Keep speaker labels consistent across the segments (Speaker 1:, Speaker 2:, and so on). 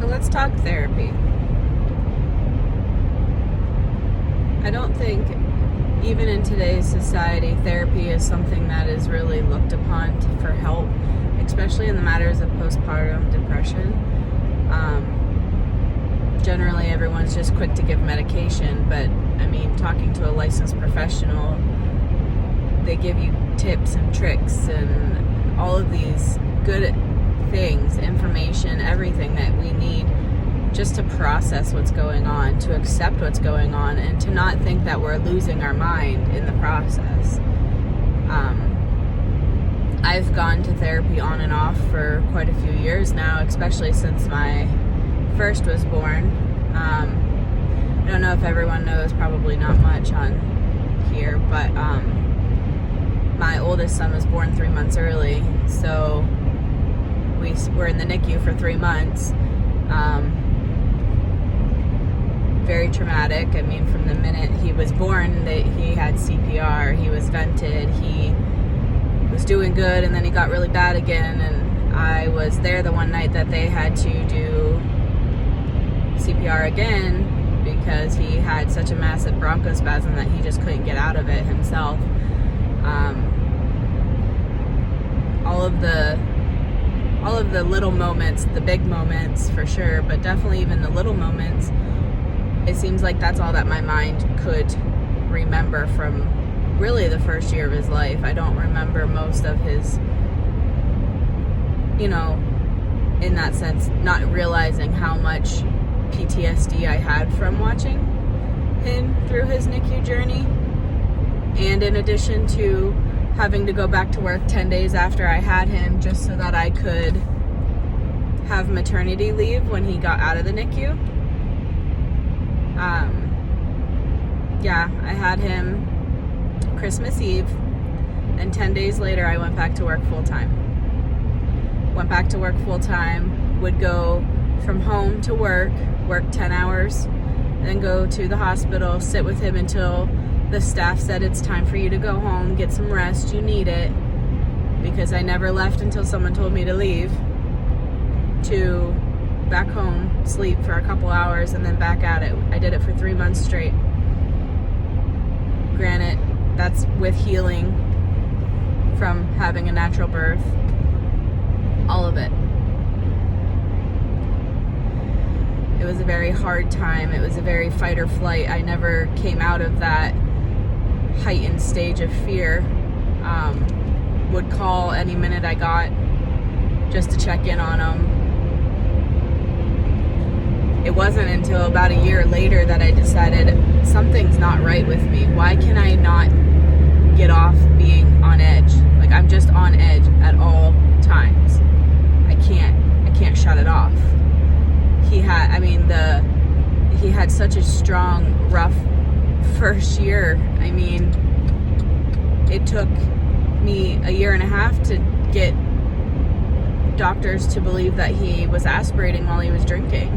Speaker 1: So let's talk therapy. I don't think, even in today's society, therapy is something that is really looked upon for help, especially in the matters of postpartum depression. Generally, everyone's just quick to give medication, but I mean, talking to a licensed professional, they give you tips and tricks and all of these good things, information, everything that we need just to process what's going on, to accept what's going on, and to not think that we're losing our mind in the process. I've gone to therapy on and off for quite a few years now, especially since my first was born. I don't know if everyone knows, probably not much on here, but my oldest son was born 3 months early, so we were in the NICU for 3 months. Very traumatic. I mean, from the minute he was born, he had CPR, he was vented, he was doing good, and then he got really bad again, and I was there the one night that they had to do CPR again because he had such a massive bronchospasm that he just couldn't get out of it himself. All of the little moments, the big moments for sure, but definitely even the little moments, it seems like that's all that my mind could remember from really the first year of his life. I don't remember most of his, in that sense, not realizing how much PTSD I had from watching him through his NICU journey. And in addition to having to go back to work 10 days after I had him just so that I could have maternity leave when he got out of the NICU. I had him Christmas Eve, and 10 days later I went back to work full-time. Would go from home to work 10 hours, then go to the hospital, sit with him until the staff said it's time for you to go home, get some rest, you need it, because I never left until someone told me to leave, to back home, sleep for a couple hours, and then back at it. I did it for 3 months straight. Granted, that's with healing from having a natural birth, all of it. It was a very hard time. It was a very fight or flight. I never came out of that heightened stage of fear. Would call any minute I got just to check in on him. It wasn't until about a year later that I decided something's not right with me. Why can I not get off being on edge? Like, I'm just on edge at all times. I can't shut it off. He had such a strong, rough first year. I mean, it took me a year and a half to get doctors to believe that he was aspirating while he was drinking.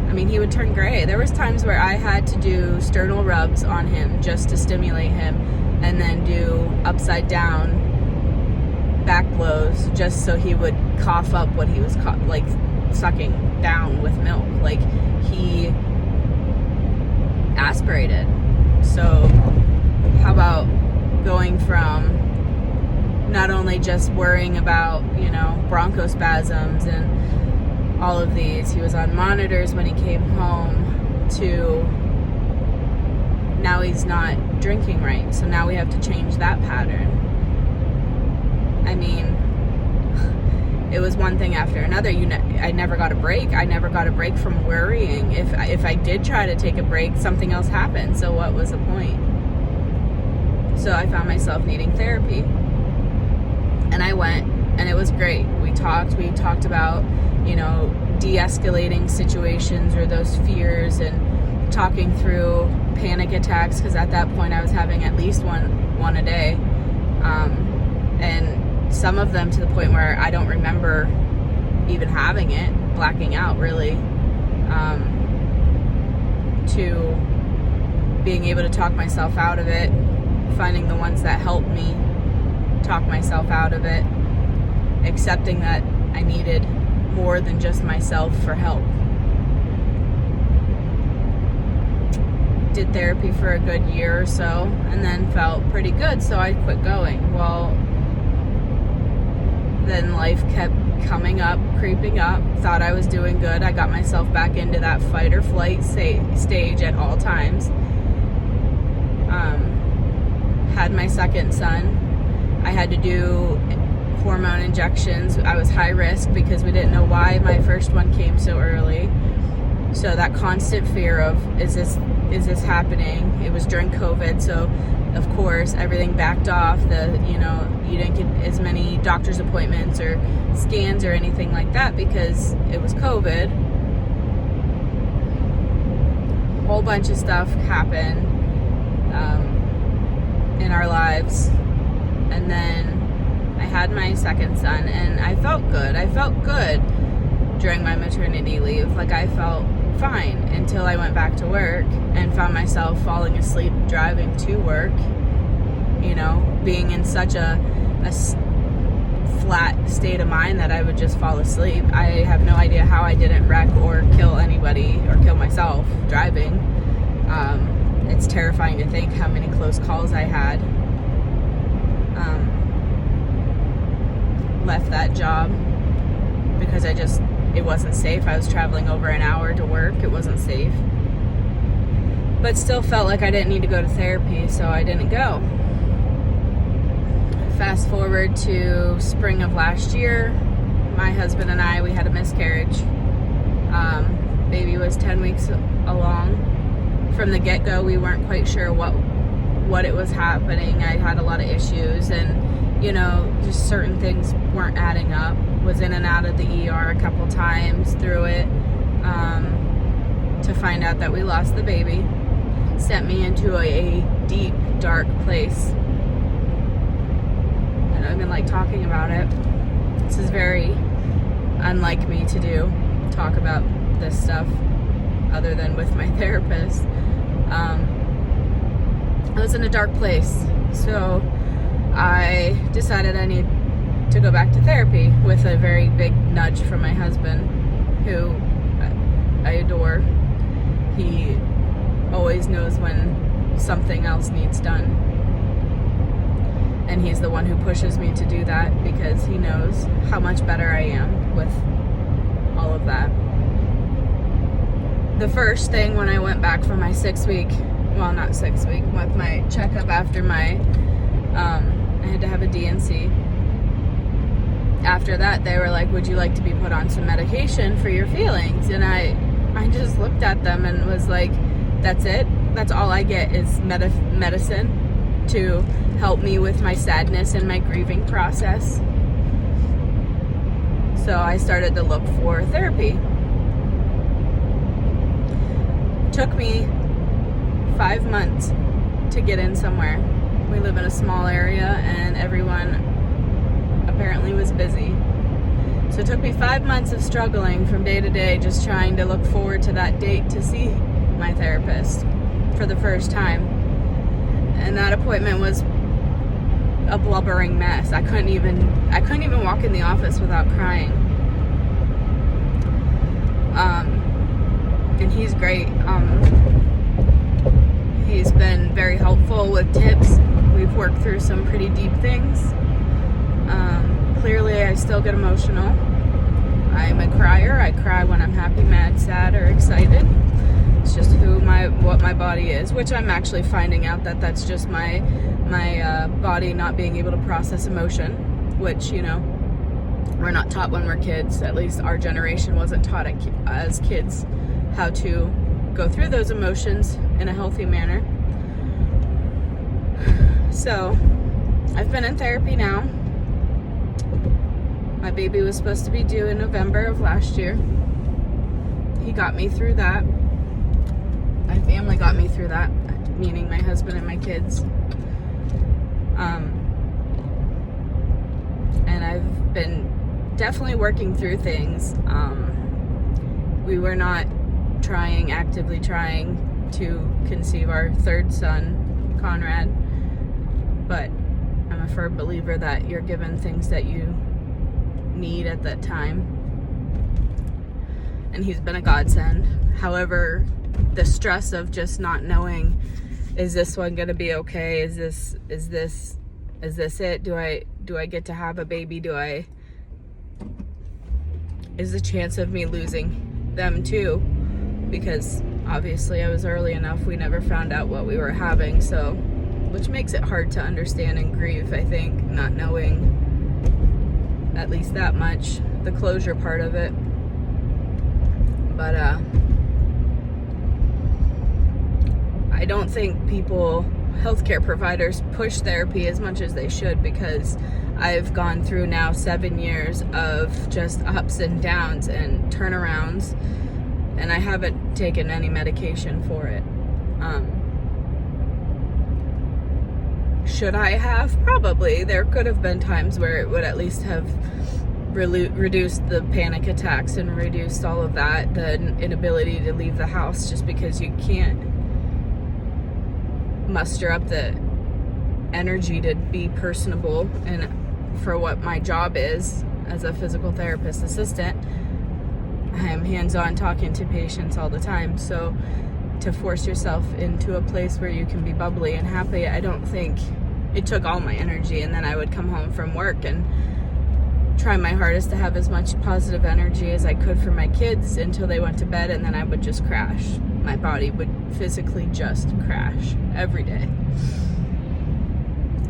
Speaker 1: I mean, he would turn gray. There was times where I had to do sternal rubs on him just to stimulate him, and then do upside down back blows just so he would cough up what he was sucking down with milk. Like, he aspirated. So how about going from not only just worrying about, bronchospasms and all of these, he was on monitors when he came home, to now he's not drinking right, so now we have to change that pattern. I mean, it was one thing after another. I never got a break. I never got a break from worrying. If I did try to take a break, something else happened. So what was the point? So I found myself needing therapy. And I went, and it was great. We talked about, de-escalating situations or those fears, and talking through panic attacks, because at that point I was having at least one a day. And some of them to the point where I don't remember even having it, blacking out really, to being able to talk myself out of it, finding the ones that helped me talk myself out of it, accepting that I needed more than just myself for help. did therapy for a good year or so and then felt pretty good, so I quit going. Well, then life kept coming up, creeping up. Thought I was doing good. I got myself back into that fight or flight stage at all times. Had my second son. I had to do hormone injections. I was high risk because we didn't know why my first one came so early. So that constant fear of, is this happening? It was during COVID, so of course everything backed off. You didn't get as many doctor's appointments or scans or anything like that because it was COVID. A whole bunch of stuff happened in our lives, and then I had my second son, and I felt good. I felt good during my maternity leave. Like, I felt fine until I went back to work and found myself falling asleep driving to work, being in such a flat state of mind that I would just fall asleep. I have no idea how I didn't wreck or kill anybody or kill myself driving. It's terrifying to think how many close calls I had. Left that job because it wasn't safe. I was traveling over an hour to work. It wasn't safe. But still felt like I didn't need to go to therapy, so I didn't go. Fast forward to spring of last year, my husband and I, we had a miscarriage. Baby was 10 weeks along. From the get-go, we weren't quite sure what it was happening. I had a lot of issues, and just certain things weren't adding up. Was in and out of the ER a couple times through it, to find out that we lost the baby. Sent me into a deep, dark place. I don't even like talking about it. This is very unlike me to do, talk about this stuff other than with my therapist. I was in a dark place, so I decided I need to go back to therapy with a very big nudge from my husband, who I adore. He always knows when something else needs done, and he's the one who pushes me to do that because he knows how much better I am with all of that. The first thing when I went back for my 6 week, well, not 6 week, with my checkup after my I had to have a DNC. After that, they were like, would you like to be put on some medication for your feelings? And I just looked at them and was like, that's it? That's all I get is medicine to help me with my sadness and my grieving process. So I started to look for therapy. Took me 5 months to get in somewhere. We live in a small area and everyone apparently was busy. So it took me 5 months of struggling from day to day, just trying to look forward to that date to see my therapist for the first time. And that appointment was a blubbering mess. I couldn't even walk in the office without crying. And he's great. He's been very helpful with tips. We've worked through some pretty deep things. Clearly, I still get emotional. I'm a crier. I cry when I'm happy, mad, sad, or excited. It's just what my body is, which I'm actually finding out that that's just my body not being able to process emotion, which, we're not taught when we're kids. At least our generation wasn't taught as kids how to go through those emotions in a healthy manner. So I've been in therapy now. My baby was supposed to be due in November of last year. He got me through that. My family got me through that, meaning my husband and my kids. And I've been definitely working through things. We were not actively trying to conceive our third son, Conrad, but I'm a firm believer that you're given things that you need at that time, and he's been a godsend. However, the stress of just not knowing, is this one gonna be okay? Is this it? Do I get to have a baby? Is the chance of me losing them too? Because obviously I was early enough, we never found out what we were having, so, which makes it hard to understand and grieve, I think, not knowing at least that much, the closure part of it. But I don't think healthcare providers push therapy as much as they should, because I've gone through now 7 years of just ups and downs and turnarounds, and I haven't taken any medication for it. Should I have? Probably. There could have been times where it would at least have reduced the panic attacks and reduced all of that, the inability to leave the house, just because you can't muster up the energy to be personable. And for what my job is as a physical therapist assistant, I'm hands-on talking to patients all the time. So to force yourself into a place where you can be bubbly and happy, I don't think it took all my energy. And then I would come home from work and try my hardest to have as much positive energy as I could for my kids until they went to bed, and then I would just crash. My body would physically just crash every day.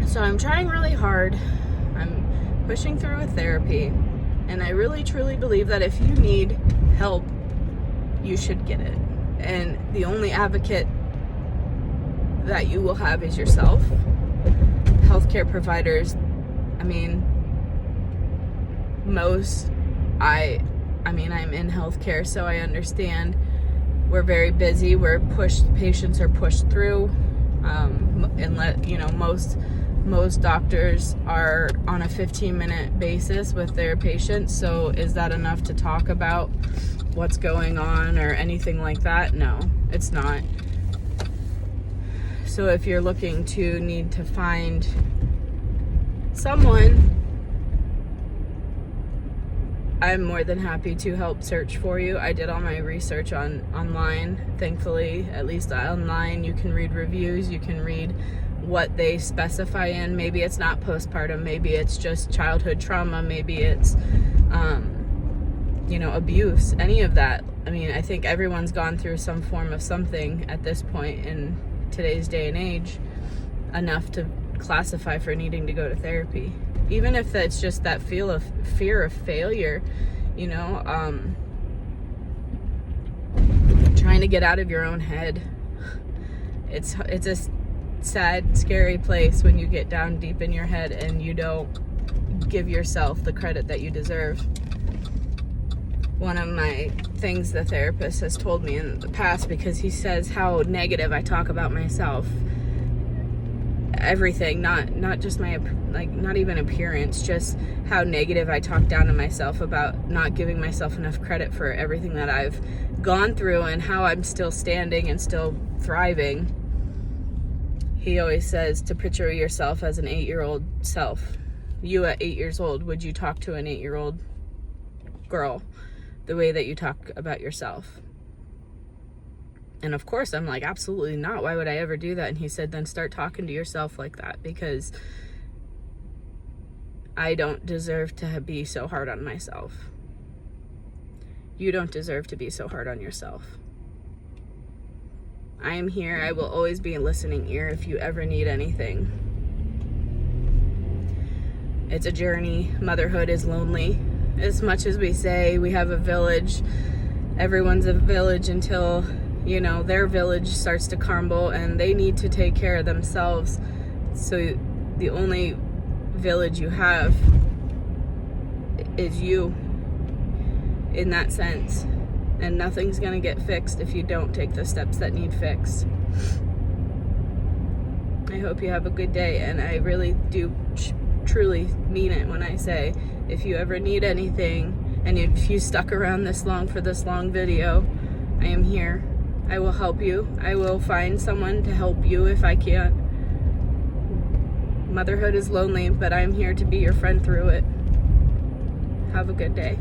Speaker 1: So I'm trying really hard. I'm pushing through with therapy, and I really truly believe that if you need help, you should get it. And the only advocate that you will have is yourself. Healthcare providers, I mean, I'm in healthcare, so I understand we're very busy. Patients are pushed through, and most doctors are on a 15-minute basis with their patients. So is that enough to talk about what's going on or anything like that? No, it's not. So if you're looking to need to find someone, I'm more than happy to help search for you. I did all my research online, thankfully. At least online, you can read reviews, you can read what they specify in. Maybe it's not postpartum, maybe it's just childhood trauma, maybe it's abuse, any of that. I mean, I think everyone's gone through some form of something at this point in today's day and age, enough to classify for needing to go to therapy. Even if it's just that fear of failure, trying to get out of your own head. It's a sad, scary place when you get down deep in your head and you don't give yourself the credit that you deserve. One of my things the therapist has told me in the past, because he says how negative I talk about myself, everything, not just my, not even appearance, just how negative I talk down to myself about not giving myself enough credit for everything that I've gone through and how I'm still standing and still thriving. He always says to picture yourself as an 8-year-old self. You at 8 years old, would you talk to an 8-year-old girl the way that you talk about yourself? And of course, I'm like, absolutely not. Why would I ever do that? And he said, then start talking to yourself like that, because I don't deserve to be so hard on myself. You don't deserve to be so hard on yourself. I am here. I will always be a listening ear if you ever need anything. It's a journey. Motherhood is lonely. As much as we say we have a village, everyone's a village until their village starts to crumble and they need to take care of themselves. So the only village you have is you, in that sense. And nothing's going to get fixed if you don't take the steps that need fixed. I hope you have a good day, and I really do truly mean it when I say, if you ever need anything, and if you stuck around this long for this long video, I am here. I will help you. I will find someone to help you if I can't. Motherhood is lonely, but I'm here to be your friend through it. Have a good day.